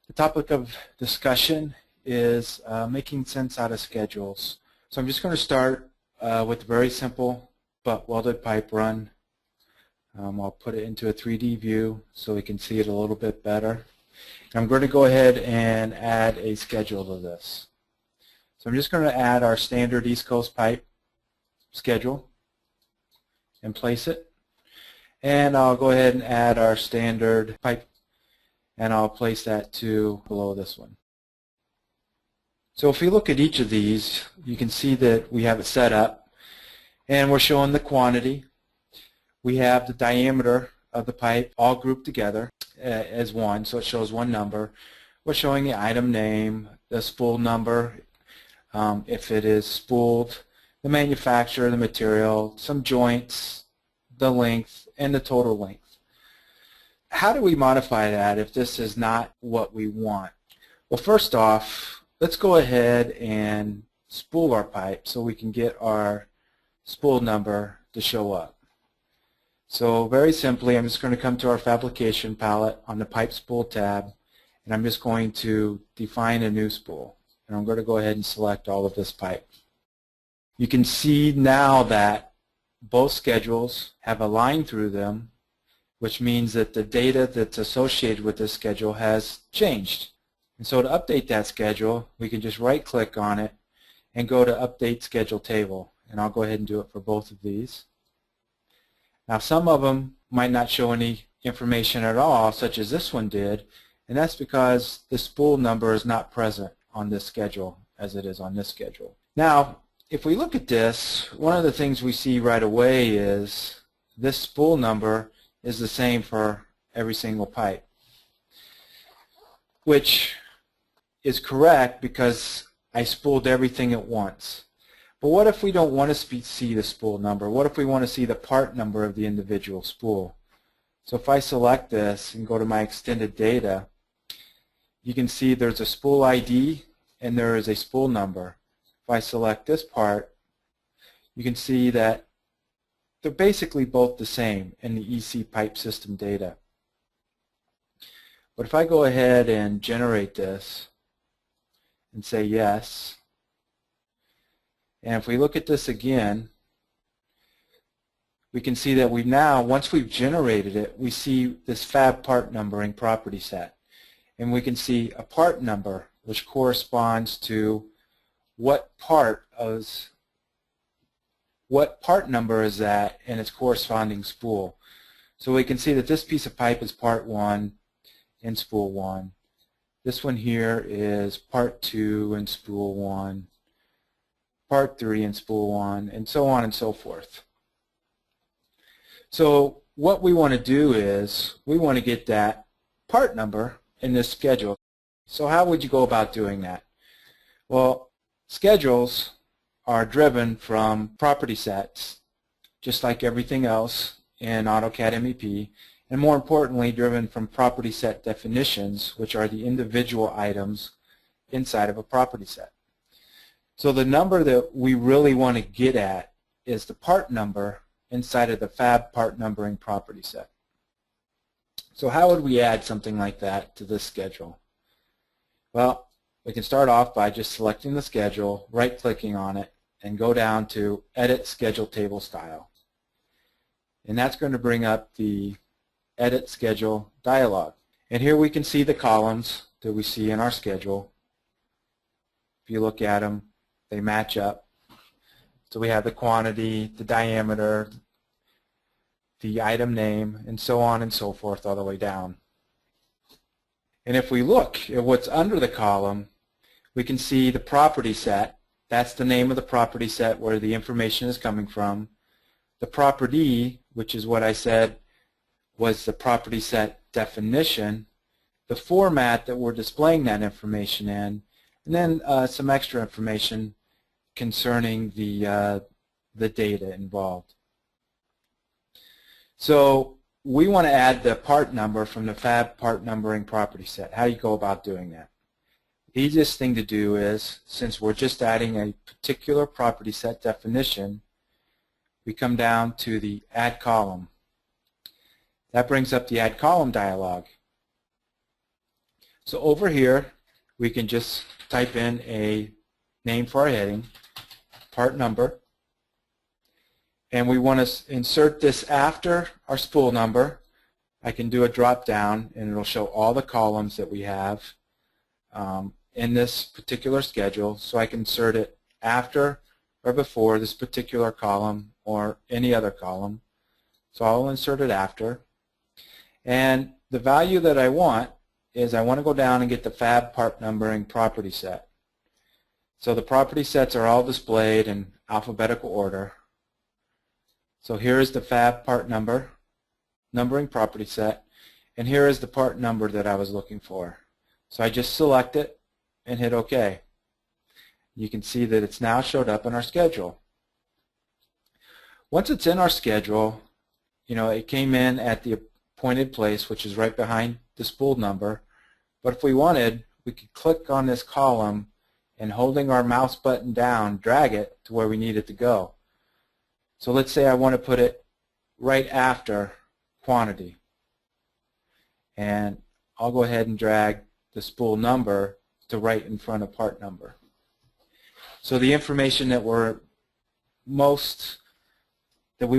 The topic of discussion is making sense out of schedules. So I'm just going to start with a very simple but welded pipe run. I'll put it into a 3D view so we can see it a little bit better. I'm going to go ahead and add a schedule to this. So I'm just going to add our standard East Coast pipe schedule and place it. And I'll go ahead and add our standard pipe, and I'll place that to below this one. So if we look at each of these, you can see that we have it set up, and we're showing the quantity. We have the diameter of the pipe all grouped together as one, so it shows one number. We're showing the item name, the spool number, if it is spooled, the manufacturer, the material, some joints, the length, and the total length. How do we modify that if this is not what we want? Well, first off, let's go ahead and spool our pipe so we can get our spool number to show up. So very simply, I'm just going to come to our fabrication palette on the pipe spool tab, and I'm just going to define a new spool. And I'm going to go ahead and select all of this pipe. You can see now that both schedules have a line through them, which means that the data that's associated with this schedule has changed. And so to update that schedule, we can just right-click on it and go to Update Schedule Table. And I'll go ahead and do it for both of these. Now some of them might not show any information at all, such as this one did, and that's because the spool number is not present on this schedule as it is on this schedule. Now, if we look at this, one of the things we see right away is this spool number is the same for every single pipe, which is correct because I spooled everything at once. But what if we don't want to see the spool number? What if we want to see the part number of the individual spool? So if I select this and go to my extended data, you can see there's a spool ID and there is a spool number. If I select this part, you can see that they're basically both the same in the EC pipe system data. But if I go ahead and generate this and say yes, and if we look at this again, we can see that we've now, once we've generated it, we see this fab part numbering property set. And we can see a part number which corresponds to what part number is that in its corresponding spool. So we can see that this piece of pipe is part 1 in spool 1. This one here is part 2 in spool 1, part 3 in spool 1, and so on and so forth. So what we want to do is we want to get that part number in this schedule. So how would you go about doing that? Well, schedules are driven from property sets, just like everything else in AutoCAD MEP, and more importantly, driven from property set definitions, which are the individual items inside of a property set. So the number that we really want to get at is the part number inside of the fab part numbering property set. So how would we add something like that to this schedule? Well, we can start off by just selecting the schedule, right-clicking on it, and go down to Edit Schedule Table Style. And that's going to bring up the Edit Schedule dialog. And here we can see the columns that we see in our schedule. If you look at them, they match up. So we have the quantity, the diameter, the item name, and so on and so forth all the way down. And if we look at what's under the column, we can see the property set. That's the name of the property set where the information is coming from. The property, which is what I said was the property set definition, the format that we're displaying that information in, and then some extra information concerning the data involved. So we want to add the part number from the fab part numbering property set. How do you go about doing that? The easiest thing to do is, since we're just adding a particular property set definition, we come down to the Add Column. That brings up the Add Column dialog. So over here, we can just type in a name for our heading, part number, and we want to insert this after our spool number. I can do a drop down and it'll show all the columns that we have in this particular schedule, so I can insert it after or before this particular column or any other column. So I'll insert it after. And the value that I want is I want to go down and get the fab part numbering property set. So the property sets are all displayed in alphabetical order. So here is the fab part numbering property set, and here is the part number that I was looking for. So I just select it and hit OK. You can see that it's now showed up in our schedule. Once it's in our schedule, it came in at the appointed place, which is right behind the spool number. But if we wanted, we could click on this column and holding our mouse button down, drag it to where we need it to go. So let's say I want to put it right after quantity. And I'll go ahead and drag the spool number to right in front of part number. So the information that we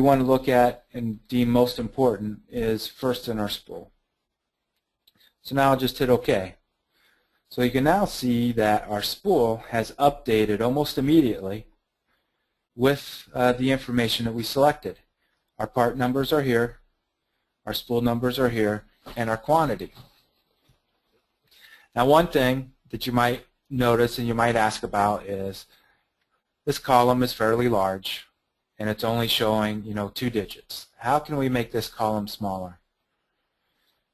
want to look at and deem most important is first in our spool. So now I'll just hit OK. So you can now see that our spool has updated almost immediately with the information that we selected. Our part numbers are here, our spool numbers are here, and our quantity. Now one thing that you might notice and you might ask about is this column is fairly large and it's only showing 2 digits. How can we make this column smaller?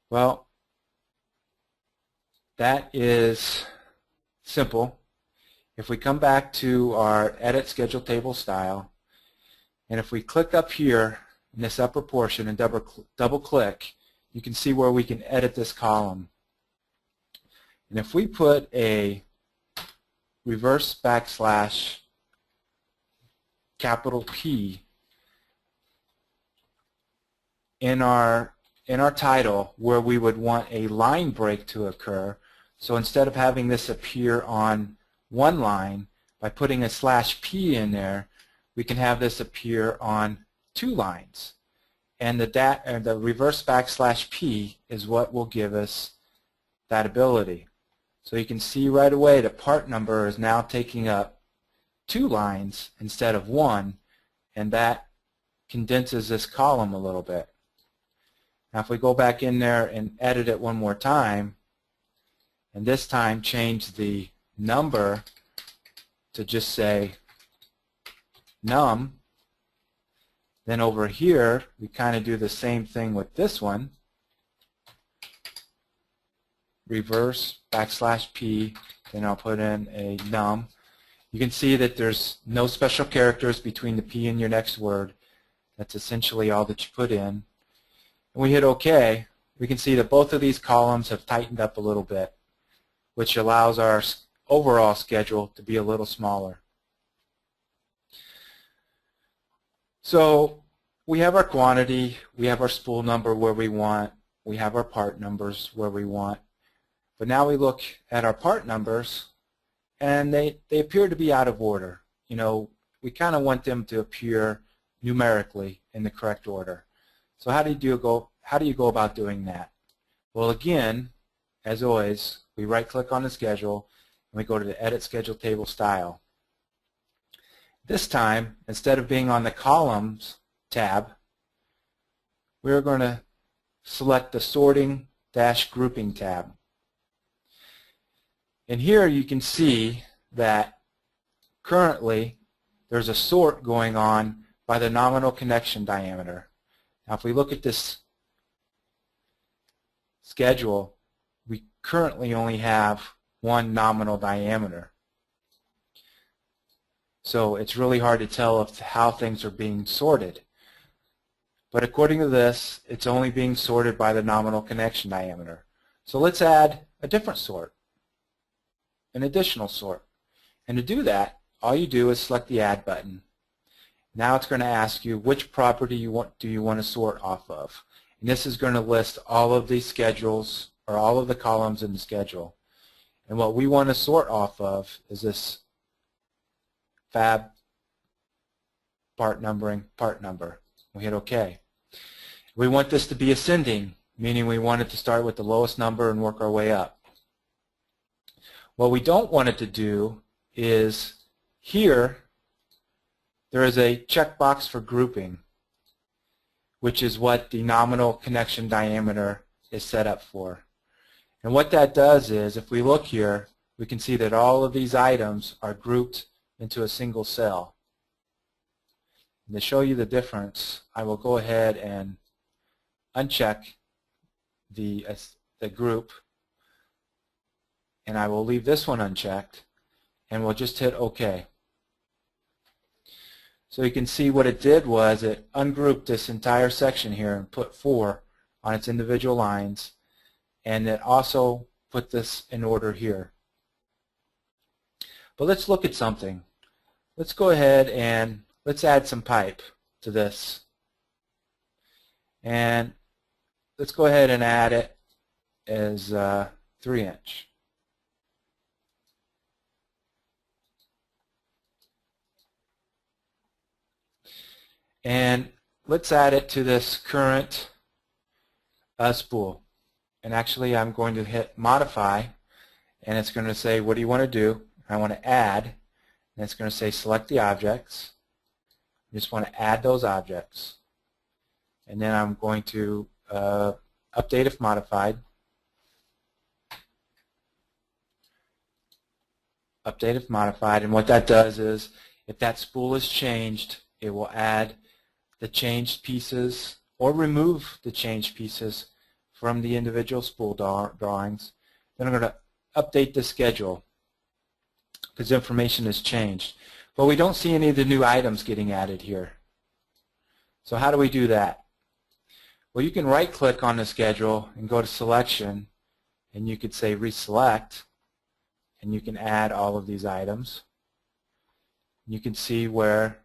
Well, that is simple. If we come back to our Edit Schedule Table Style, and if we click up here in this upper portion and double click, you can see where we can edit this column. And if we put a reverse backslash capital P in our title where we would want a line break to occur, so instead of having this appear on one line, by putting a /P in there, we can have this appear on 2 lines. And the reverse /P is what will give us that ability. So you can see right away the part number is now taking up 2 lines instead of 1, and that condenses this column a little bit. Now if we go back in there and edit it one more time, and this time change the number to just say num, then over here we kind of do the same thing with this one, reverse /P, then I'll put in a num. You can see that there's no special characters between the P and your next word. That's essentially all that you put in. When we hit OK, we can see that both of these columns have tightened up a little bit, which allows our overall schedule to be a little smaller. So we have our quantity, we have our spool number where we want, we have our part numbers where we want. But now we look at our part numbers, and they appear to be out of order. We kind of want them to appear numerically in the correct order. So how do you go about doing that? Well, again, as always, we right-click on the schedule and we go to the Edit Schedule Table Style. This time, instead of being on the Columns tab, we're going to select the Sorting-Grouping tab. And here you can see that currently there's a sort going on by the nominal connection diameter. Now if we look at this schedule, we currently only have one nominal diameter. So it's really hard to tell how things are being sorted. But according to this, it's only being sorted by the nominal connection diameter. So let's add a different sort, an additional sort. And to do that, all you do is select the Add button. Now it's going to ask you which property do you want to sort off of. And this is going to list all of these schedules or all of the columns in the schedule. And what we want to sort off of is this fab part numbering part number. We hit OK. We want this to be ascending, meaning we want it to start with the lowest number and work our way up. What we don't want it to do is here there is a checkbox for grouping, which is what the nominal connection diameter is set up for. And what that does is, if we look here, we can see that all of these items are grouped into a single cell. And to show you the difference, I will go ahead and uncheck the group, and I will leave this one unchecked, and we'll just hit OK. So you can see what it did was it ungrouped this entire section here and put 4 on its individual lines, and it also put this in order here. But let's look at something. Let's go ahead and let's add some pipe to this. And let's go ahead and add it as 3-inch. And let's add it to this current spool. And actually I'm going to hit modify, and it's going to say, what do you want to do? I want to add, and it's going to say select the objects. I just want to add those objects. And then I'm going to update if modified. Update if modified, and what that does is if that spool is changed, it will add the changed pieces or remove the changed pieces from the individual spool drawings. Then I'm going to update the schedule because information has changed. But we don't see any of the new items getting added here. So how do we do that? Well, you can right-click on the schedule and go to Selection, and you could say Reselect, and you can add all of these items. You can see where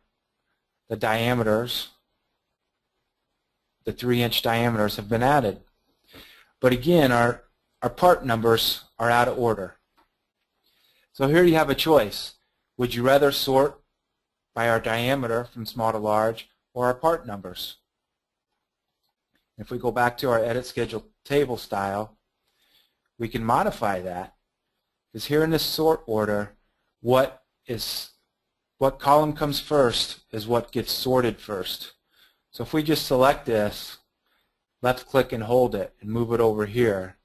the diameters, the 3-inch diameters, have been added. But again, our part numbers are out of order. So here you have a choice. Would you rather sort by our diameter from small to large or our part numbers? If we go back to our Edit Schedule Table style, we can modify that, because here in this sort order, what column comes first is what gets sorted first. So if we just select this, left click and hold it and move it over here,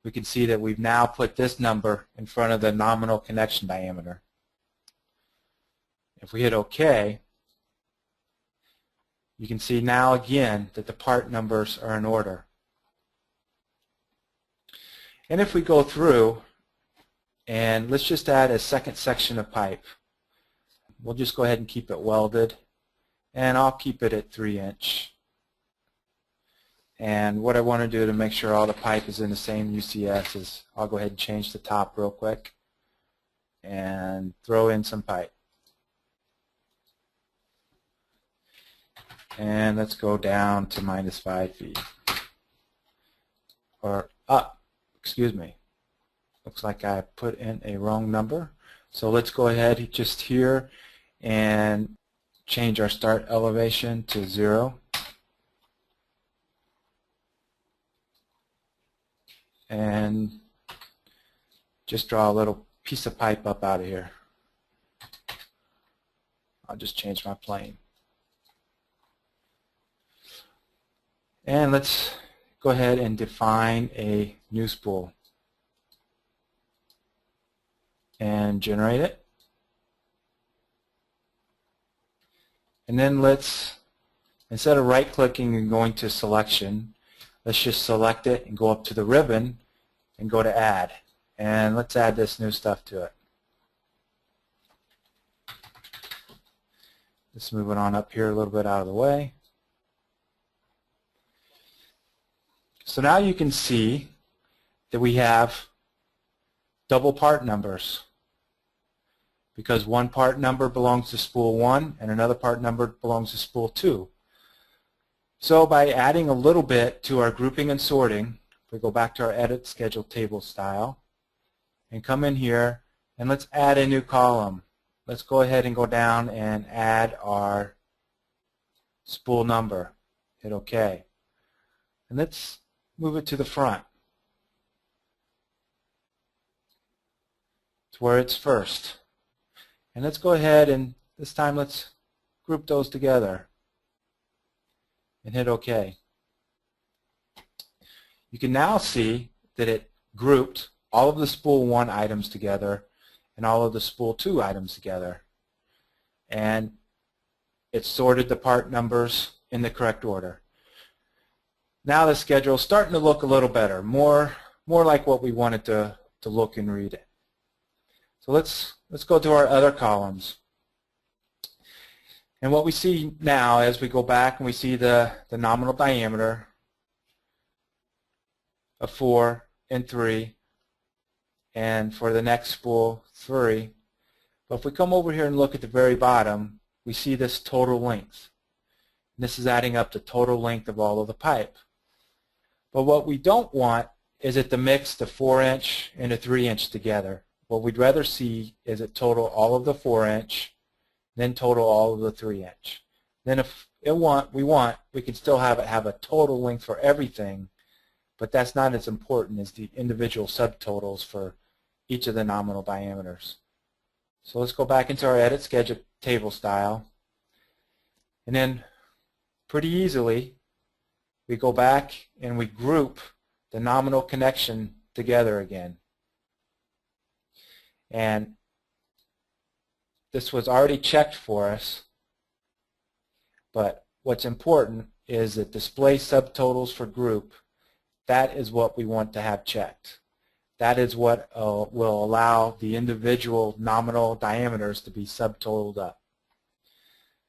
we can see that we've now put this number in front of the nominal connection diameter. If we hit OK, you can see now again that the part numbers are in order. And if we go through and let's just add a second section of pipe. We'll just go ahead and keep it welded, and I'll keep it at 3-inch. And what I want to do to make sure all the pipe is in the same UCS is I'll go ahead and change the top real quick and throw in some pipe. And let's go down to -5 feet. Or up, excuse me. Looks like I put in a wrong number. So let's go ahead just here and change our start elevation to 0. And just draw a little piece of pipe up out of here. I'll just change my plane. And let's go ahead and define a new spool and generate it. And then let's, instead of right-clicking and going to Selection, let's just select it and go up to the ribbon and go to Add. And let's add this new stuff to it. Just move it on up here a little bit out of the way. So now you can see that we have double part numbers, because one part number belongs to spool 1 and another part number belongs to spool 2. So by adding a little bit to our grouping and sorting, We go back to our Edit Schedule Table Style and come in here and let's add a new column. Let's go ahead and go down and add our spool number. Hit OK. And let's move it to the front. It's where it's first. And let's go ahead and this time let's group those together and hit OK. You can now see that it grouped all of the spool 1 items together and all of the spool 2 items together. And it sorted the part numbers in the correct order. Now the schedule is starting to look a little better, more like what we wanted to look and read it. So let's go to our other columns. And what we see now as we go back and we see the nominal diameter of 4 and 3, and for the next spool 3. But if we come over here and look at the very bottom, we see this total length. And this is adding up the total length of all of the pipe. But what we don't want is it to mix the 4-inch and the 3-inch together. What we'd rather see is it total all of the 4-inch, then total all of the 3-inch. Then if we can still have it have a total length for everything, but that's not as important as the individual subtotals for each of the nominal diameters. So let's go back into our Edit Schedule Table Style, and then pretty easily we go back and we group the nominal connection together again. And this was already checked for us, but what's important is that display subtotals for group. That is what we want to have checked. That is what will allow the individual nominal diameters to be subtotaled up.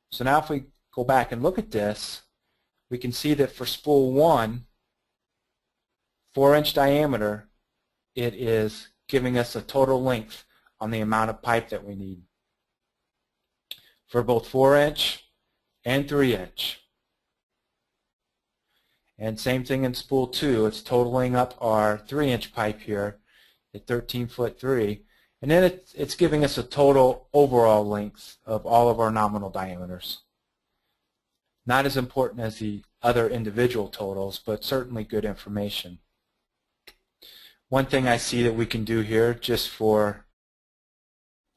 So now if we go back and look at this, we can see that for spool 1, 4-inch diameter, it is giving us a total length on the amount of pipe that we need. For both 4-inch and 3-inch. And same thing in spool 2, it's totaling up our 3-inch pipe here at 13'3", and then it's giving us a total overall length of all of our nominal diameters. Not as important as the other individual totals, but certainly good information. One thing I see that we can do here, just for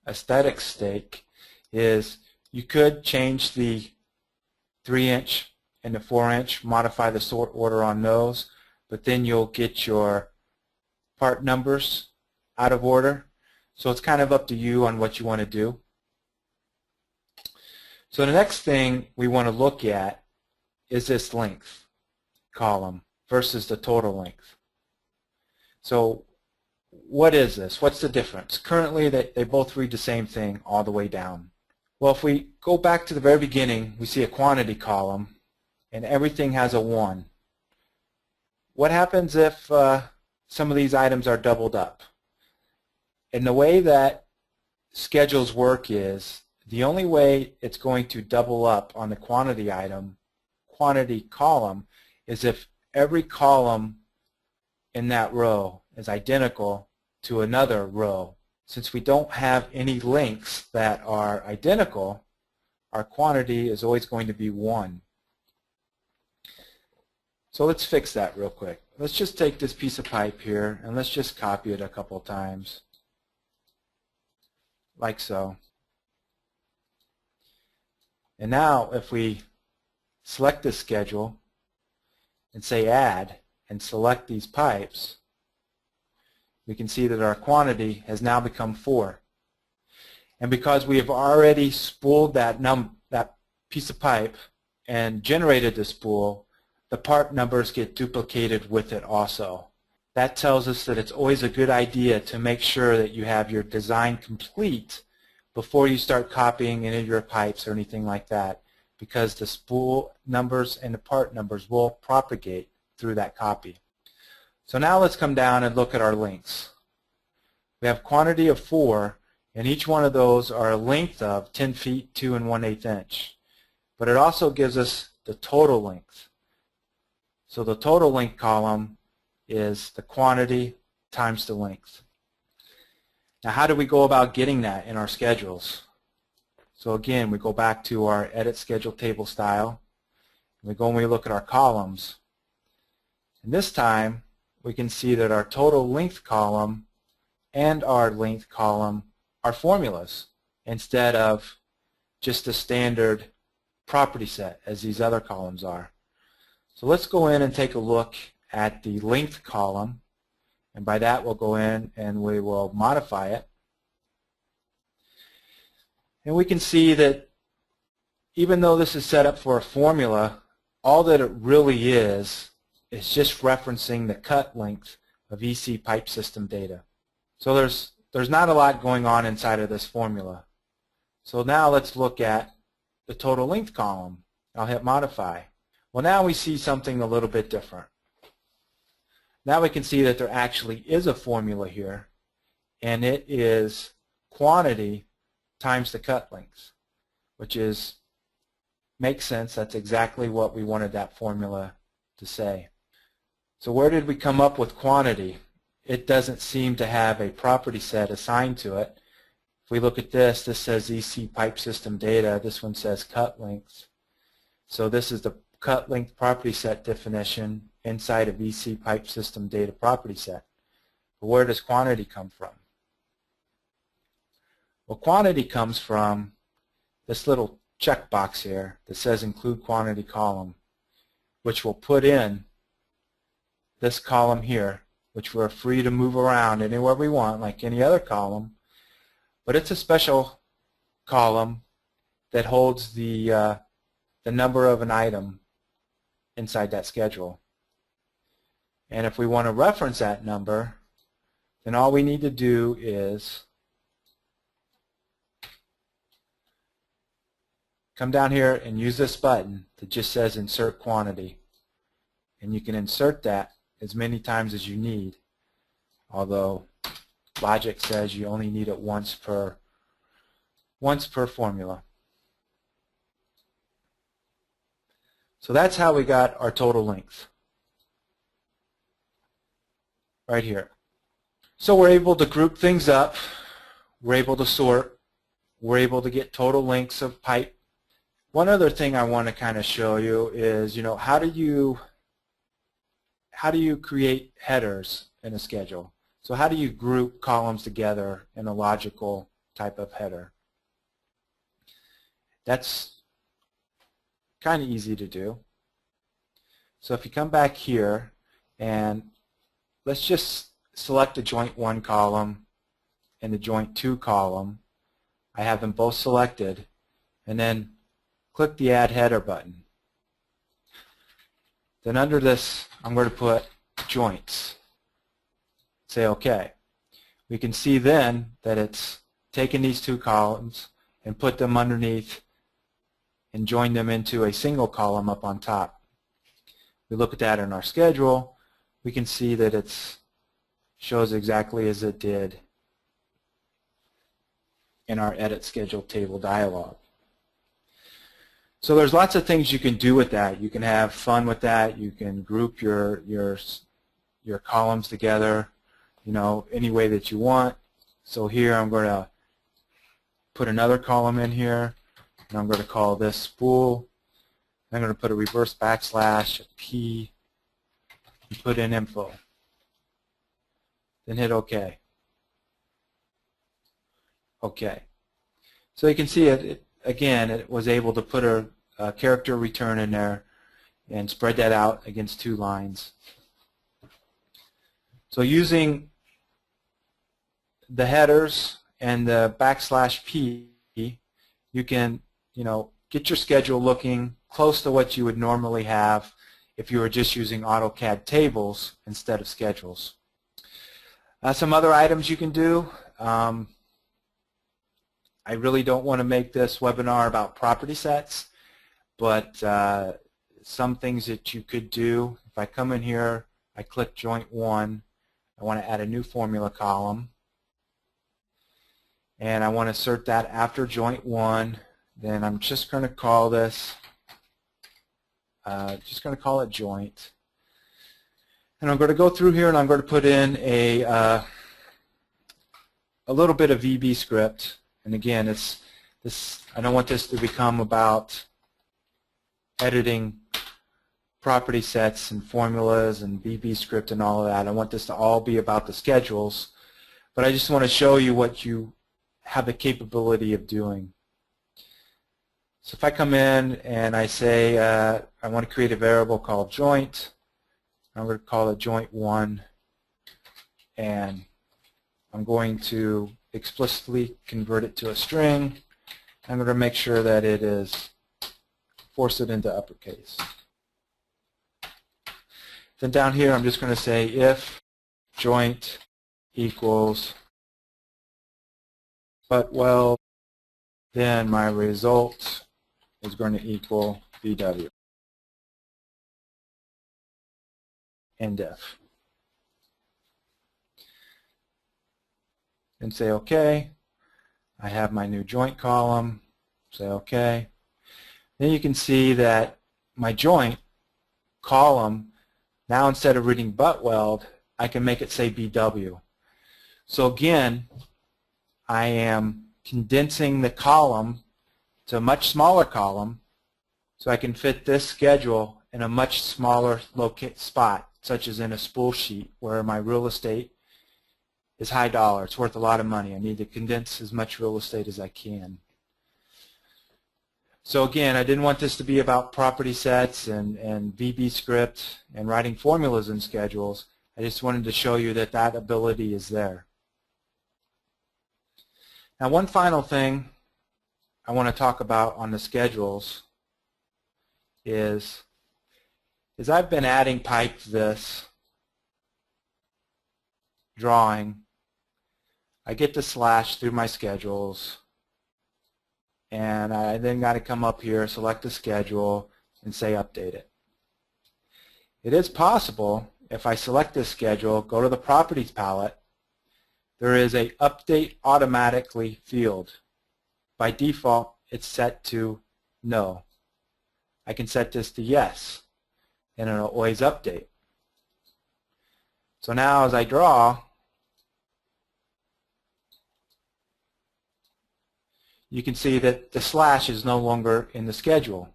aesthetics sake, is you could change the 3-inch and the 4-inch, modify the sort order on those, but then you'll get your part numbers out of order. So it's kind of up to you on what you want to do. So the next thing we want to look at is this length column versus the total length. So what is this? What's the difference? Currently they both read the same thing all the way down. Well, if we go back to the very beginning, we see a quantity column and everything has a 1. What happens if some of these items are doubled up? And the way that schedules work is the only way it's going to double up on the quantity column is if every column in that row is identical to another row. Since we don't have any lengths that are identical, our quantity is always going to be 1. So let's fix that real quick. Let's just take this piece of pipe here and let's just copy it a couple of times, like so. And now if we select this schedule and say Add and select these pipes, we can see that our quantity has now become 4. And because we have already spooled that piece of pipe and generated the spool, the part numbers get duplicated with it also. That tells us that it's always a good idea to make sure that you have your design complete before you start copying any of your pipes or anything like that, because the spool numbers and the part numbers will propagate through that copy. So now let's come down and look at our lengths. We have quantity of 4, and each one of those are a length of 10 feet, 2 1/8 inch. But it also gives us the total length. So the total length column is the quantity times the length. Now how do we go about getting that in our schedules? So again, we go back to our edit schedule table style. We go and we look at our columns. And this time we can see that our total length column and our length column are formulas instead of just a standard property set as these other columns are. So let's go in and take a look at the length column, and by that we'll go in and we will modify it. And we can see that even though this is set up for a formula, all that it really is just referencing the cut length of EC pipe system data. So there's not a lot going on inside of this formula. So now let's look at the total length column. I'll hit modify. Well, now we see something a little bit different. Now we can see that there actually is a formula here, and it is quantity times the cut length, which makes sense. That's exactly what we wanted that formula to say. So where did we come up with quantity? It doesn't seem to have a property set assigned to it. If we look at this, this says EC pipe system data. This one says cut length. So this is the cut length property set definition inside of EC pipe system data property set. But where does quantity come from? Well, quantity comes from this little checkbox here that says include quantity column, which will put in this column here, which we're free to move around anywhere we want like any other column, but it's a special column that holds the number of an item inside that schedule. And if we want to reference that number, then all we need to do is come down here and use this button that just says insert quantity, and you can insert that as many times as you need, although logic says you only need it once per formula. So that's how we got our total length right here. So we're able to group things up, we're able to sort, we're able to get total lengths of pipe. One other thing I want to kind of show you is, how do you create headers in a schedule? So how do you group columns together in a logical type of header? That's kind of easy to do. So if you come back here and let's just select the joint 1 column and the joint 2 column. I have them both selected, and then click the add header button. Then under this I'm going to put joints. Say OK. We can see then that it's taken these 2 columns and put them underneath and joined them into a single column up on top. We look at that in our schedule, we can see that it shows exactly as it did in our edit schedule table dialog. So there's lots of things you can do with that. You can have fun with that. You can group your columns together, any way that you want. So here I'm going to put another column in here, and I'm going to call this spool. I'm going to put a reverse backslash, a P, and put in info. Then hit OK. OK. So you can see again, it was able to put a character return in there and spread that out against 2 lines. So using the headers and the backslash P, you can get your schedule looking close to what you would normally have if you were just using AutoCAD tables instead of schedules. Some other items you can do. I really don't want to make this webinar about property sets, but some things that you could do. If I come in here, I click joint 1, I want to add a new formula column, and I want to insert that after joint 1. Then I'm just going to call this, just going to call it joint. And I'm going to go through here and I'm going to put in a little bit of VB script. And again, I don't want this to become about editing property sets and formulas and VB script and all of that. I want this to all be about the schedules. But I just want to show you what you have the capability of doing. So if I come in and I say I want to create a variable called joint, I'm going to call it joint1, and I'm going to explicitly convert it to a string. I'm going to make sure that it is, force it into uppercase. Then down here I'm just going to say if joint equals but well, then my result is going to equal VW. End if. And say OK. I have my new joint column. Say OK. Then you can see that my joint column, now instead of reading butt weld, I can make it say BW. So again, I am condensing the column to a much smaller column so I can fit this schedule in a much smaller spot, such as in a spool sheet where my real estate is high dollar. It's worth a lot of money. I need to condense as much real estate as I can. So again, I didn't want this to be about property sets and VB script and writing formulas and schedules. I just wanted to show you that that ability is there. Now one final thing I want to talk about on the schedules is I've been adding pipe to this drawing. I get the slash through my schedules, and I then got to come up here, select the schedule, and say update it. It is possible, if I select this schedule, go to the properties palette, there is a update automatically field. By default, it's set to no. I can set this to yes, and it'll always update. So now as I draw, you can see that the slash is no longer in the schedule.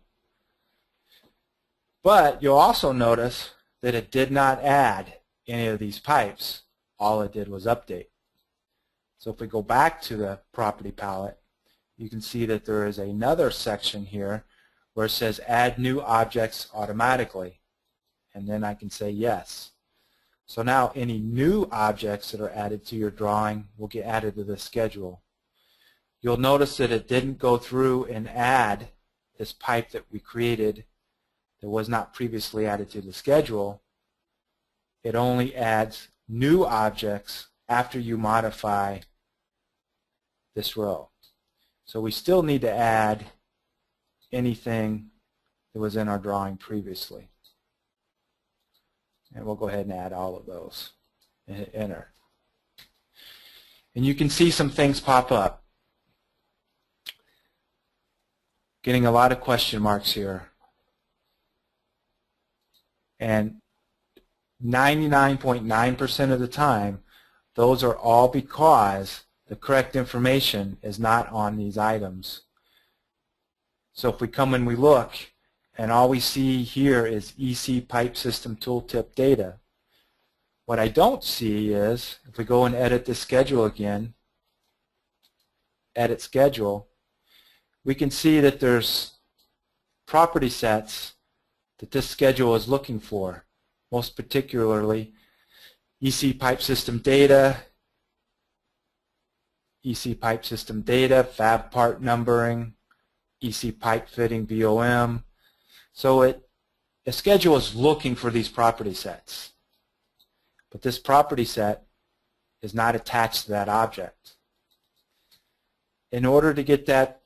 But you'll also notice that it did not add any of these pipes. All it did was update. So if we go back to the property palette, you can see that there is another section here where it says add new objects automatically. And then I can say yes. So now any new objects that are added to your drawing will get added to the schedule. You'll notice that it didn't go through and add this pipe that we created that was not previously added to the schedule. It only adds new objects after you modify this row. So we still need to add anything that was in our drawing previously. And we'll go ahead and add all of those and hit enter. And you can see some things pop up. Getting a lot of question marks here. And 99.9% of the time, those are all because the correct information is not on these items. So if we come and we look, and all we see here is EC Pipe System Tooltip data, what I don't see is, if we go and edit this schedule again, edit schedule, we can see that there's property sets that this schedule is looking for, most particularly EC Pipe System Data, EC Pipe System Data, Fab Part Numbering, EC Pipe Fitting VOM. So a schedule is looking for these property sets. But this property set is not attached to that object. In order to get that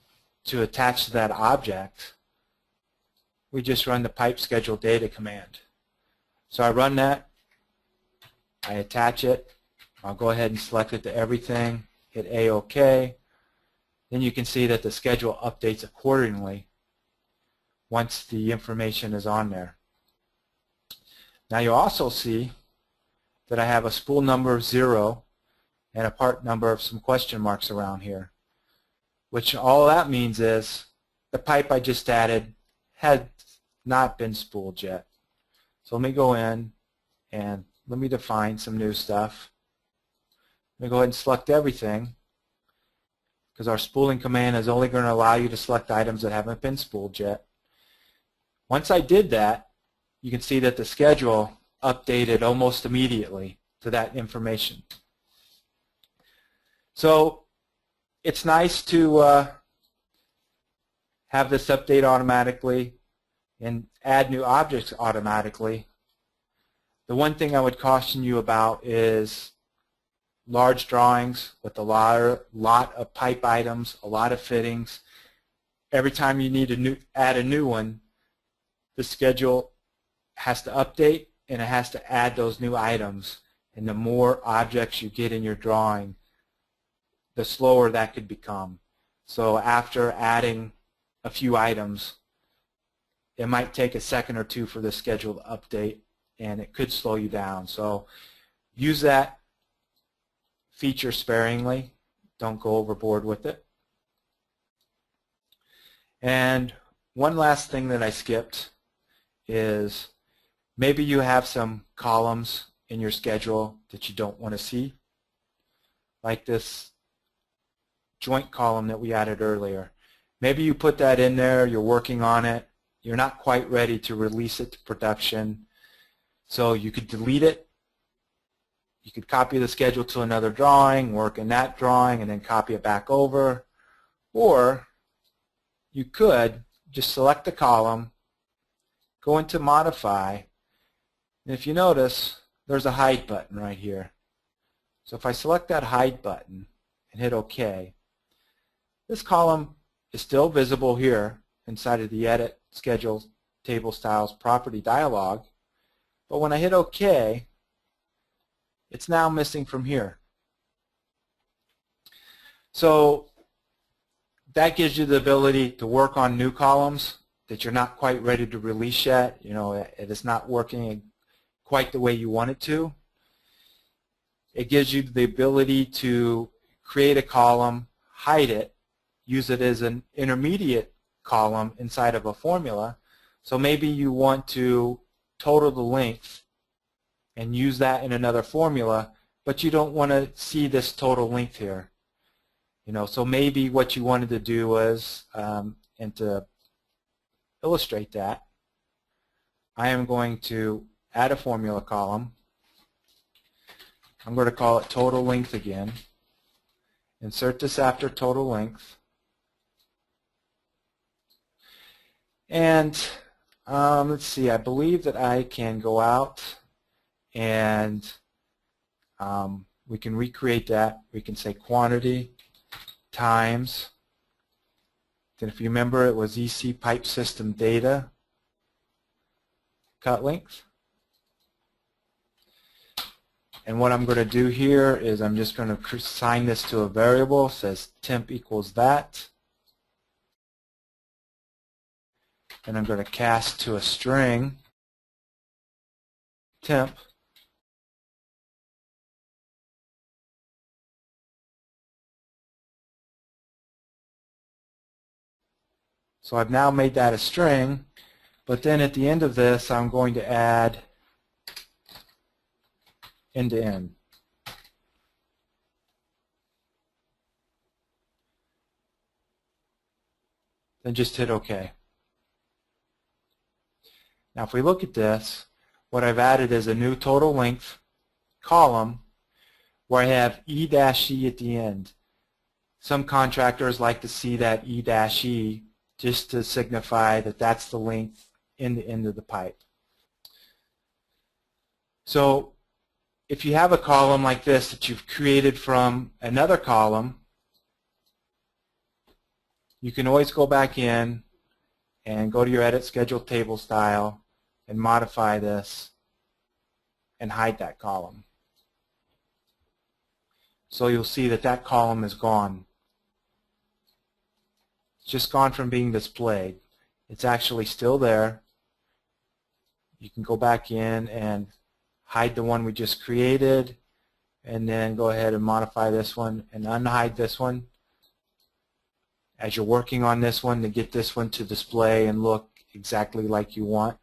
to attach to that object, we just run the pipe schedule data command. So I run that, I attach it, I'll go ahead and select it to everything, hit A-OK. Then you can see that the schedule updates accordingly once the information is on there. Now you'll also see that I have a spool number of 0 and a part number of some question marks around here, which all that means is the pipe I just added had not been spooled yet. So let me go in and let me define some new stuff. Let me go ahead and select everything, because our spooling command is only going to allow you to select items that haven't been spooled yet. Once I did that, you can see that the schedule updated almost immediately to that information. So it's nice to have this update automatically and add new objects automatically. The one thing I would caution you about is large drawings with a lot of pipe items, a lot of fittings. Every time you need to add a new one, the schedule has to update and it has to add those new items. And the more objects you get in your drawing, the slower that could become. So after adding a few items, it might take a second or two for the schedule to update, and it could slow you down. So use that feature sparingly. Don't go overboard with it. And one last thing that I skipped is maybe you have some columns in your schedule that you don't want to see, like this joint column that we added earlier. Maybe you put that in there, you're working on it, you're not quite ready to release it to production, so you could delete it. You could copy the schedule to another drawing, work in that drawing, and then copy it back over. Or you could just select the column, go into Modify, and if you notice, there's a Hide button right here. So if I select that Hide button and hit OK, this column is still visible here inside of the Edit, Schedule, Table Styles, Property dialog, but when I hit OK, it's now missing from here. So that gives you the ability to work on new columns that you're not quite ready to release yet. You know, it is not working quite the way you want it to. It gives you the ability to create a column, hide it, use it as an intermediate column inside of a formula. So maybe you want to total the length and use that in another formula, but you don't want to see this total length here. You know, so maybe what you wanted to do was, and to illustrate that, I am going to add a formula column. I'm going to call it total length again. Insert this after total length. And let's see, I believe that I can go out and we can recreate that. We can say quantity times, then if you remember, it was EC pipe system data cut length. And what I'm going to do here is I'm just going to assign this to a variable. It says temp equals that. And I'm going to cast to a string temp. So I've now made that a string, but then at the end of this I'm going to add end to end. Then just hit OK. Now if we look at this, what I've added is a new total length column where I have E-E at the end. Some contractors like to see that E-E just to signify that that's the length in the end of the pipe. So if you have a column like this that you've created from another column, you can always go back in and go to your Edit Schedule Table Style and modify this and hide that column. So you'll see that that column is gone. It's just gone from being displayed. It's actually still there. You can go back in and hide the one we just created, and then go ahead and modify this one and unhide this one as you're working on this one to get this one to display and look exactly like you want.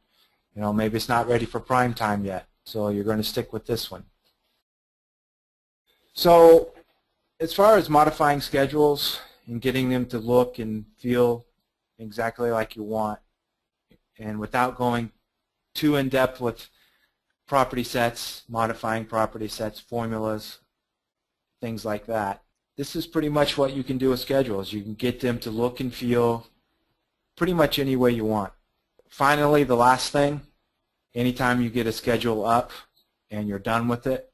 You know, maybe it's not ready for prime time yet, so you're going to stick with this one. So as far as modifying schedules and getting them to look and feel exactly like you want, and without going too in-depth with property sets, modifying property sets, formulas, things like that, this is pretty much what you can do with schedules. You can get them to look and feel pretty much any way you want. Finally, the last thing, anytime you get a schedule up and you're done with it,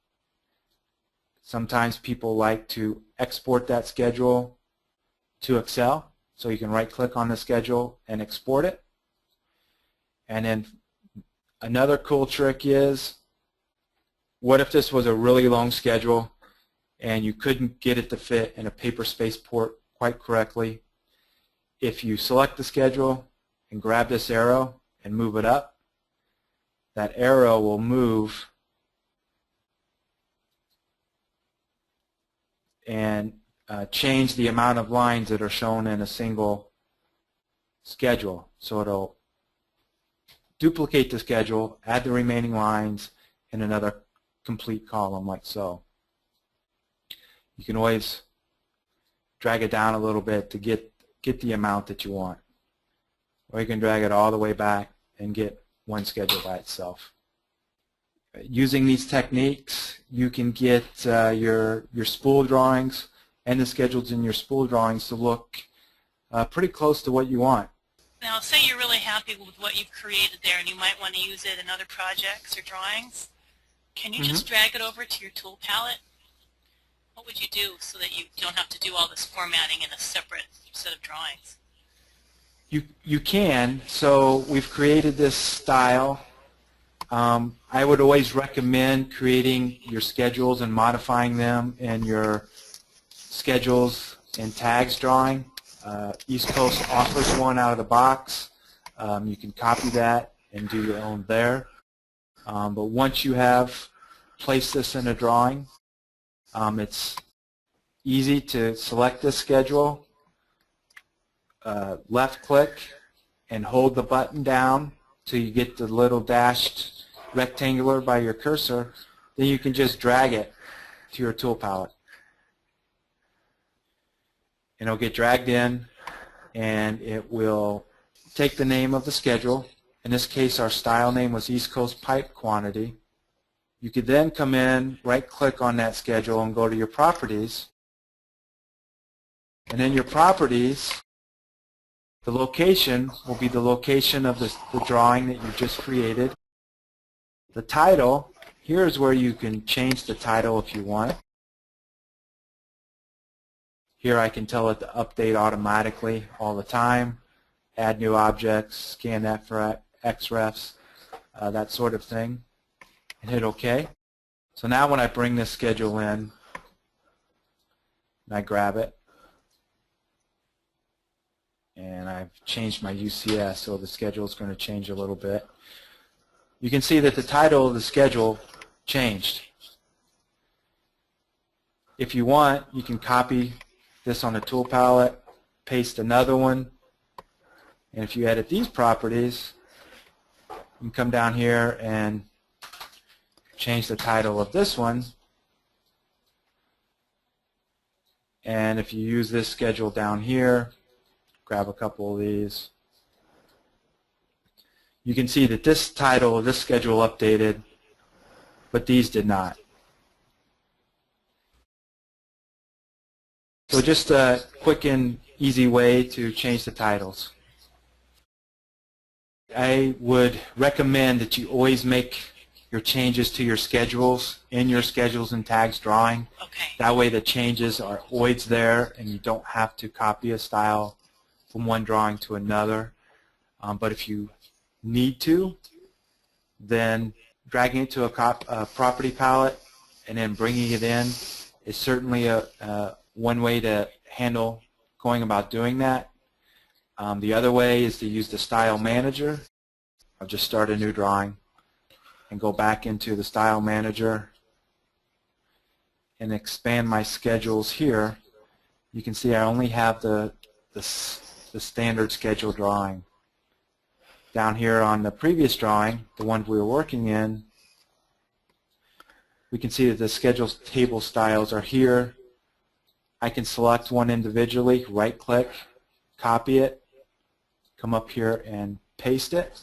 sometimes people like to export that schedule to Excel. So you can right-click on the schedule and export it. And then another cool trick is, what if this was a really long schedule and you couldn't get it to fit in a paper space port quite correctly? If you select the schedule and grab this arrow and move it up, that arrow will move and change the amount of lines that are shown in a single schedule. So it'll duplicate the schedule, add the remaining lines in another complete column like so. You can always drag it down a little bit to get the amount that you want. Or you can drag it all the way back and get one schedule by itself. Using these techniques, you can get your spool drawings and the schedules in your spool drawings to look pretty close to what you want. Now, say you're really happy with what you've created there and you might want to use it in other projects or drawings. Can you just drag it over to your tool palette? What would you do so that you don't have to do all this formatting in a separate set of drawings? You can. So we've created this style. I would always recommend creating your schedules and modifying them in your schedules and tags drawing. East Coast offers one out of the box. You can copy that and do your own there. But once you have placed this in a drawing, it's easy to select this schedule, left click, and hold the button down till you get the little dashed rectangular by your cursor. Then you can just drag it to your tool palette. And it'll get dragged in, and it will take the name of the schedule. In this case, our style name was East Coast Pipe Quantity. You could then come in, right-click on that schedule, and go to your properties. And in your properties, the location will be the location of the drawing that you just created. The title, here's where you can change the title if you want. Here I can tell it to update automatically all the time, add new objects, scan that for XREFs, that sort of thing, and hit OK. So now when I bring this schedule in, and I grab it, and I've changed my UCS, so the schedule is going to change a little bit. You can see that the title of the schedule changed. If you want, you can copy this on the tool palette, paste another one, and if you edit these properties, you can come down here and change the title of this one. And if you use this schedule down here, grab a couple of these, you can see that this title of this schedule updated, but these did not. So just a quick and easy way to change the titles. I would recommend that you always make your changes to your schedules in your schedules and tags drawing. Okay. That way the changes are always there and you don't have to copy a style from one drawing to another. But if you need to, then dragging it to a property palette and then bringing it in is certainly one way to handle going about doing that. The other way is to use the Style Manager. I'll just start a new drawing and go back into the Style Manager and expand my schedules here, you can see I only have the standard schedule drawing. Down here on the previous drawing, the one we were working in, we can see that the schedule table styles are here. I can select one individually, right-click, copy it, come up here and paste it.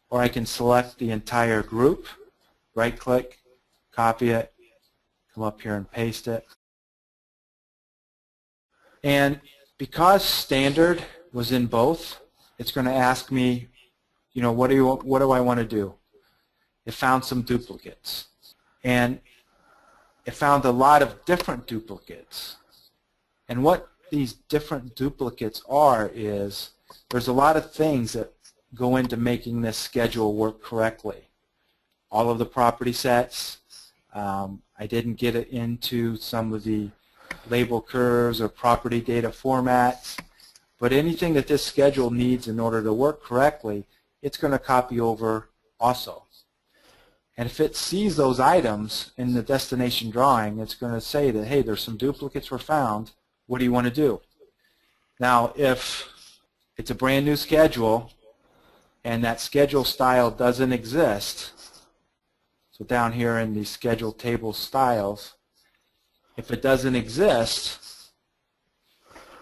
Or I can select the entire group, right-click, copy it, come up here and paste it. And because standard was in both, it's going to ask me, you know, what do I want to do? It found some duplicates. And it found a lot of different duplicates. And what these different duplicates are is there's a lot of things that go into making this schedule work correctly. All of the property sets. I didn't get it into some of the label curves or property data formats, but anything that this schedule needs in order to work correctly, it's going to copy over also. And if it sees those items in the destination drawing, it's going to say that, hey, there's some duplicates were found. What do you want to do? Now, if it's a brand new schedule and that schedule style doesn't exist, so down here in the schedule table styles, if it doesn't exist,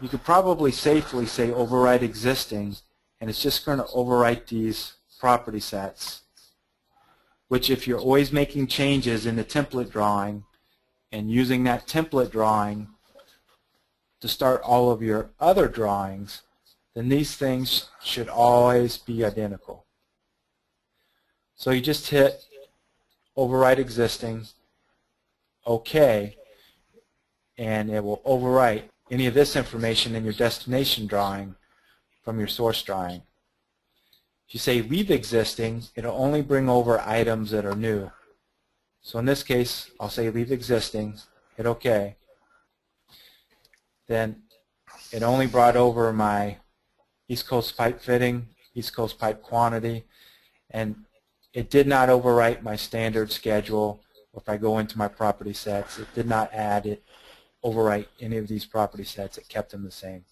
you could probably safely say overwrite existing, and it's just going to overwrite these property sets, which if you're always making changes in the template drawing and using that template drawing to start all of your other drawings, then these things should always be identical. So you just hit overwrite existing, OK, and it will overwrite any of this information in your destination drawing from your source drawing. If you say leave existing, it'll only bring over items that are new. So in this case, I'll say leave existing, hit OK. Then it only brought over my East Coast pipe fitting, East Coast pipe quantity, and it did not overwrite my standard schedule. Or if I go into my property sets, it did not add it, overwrite any of these property sets. It kept them the same.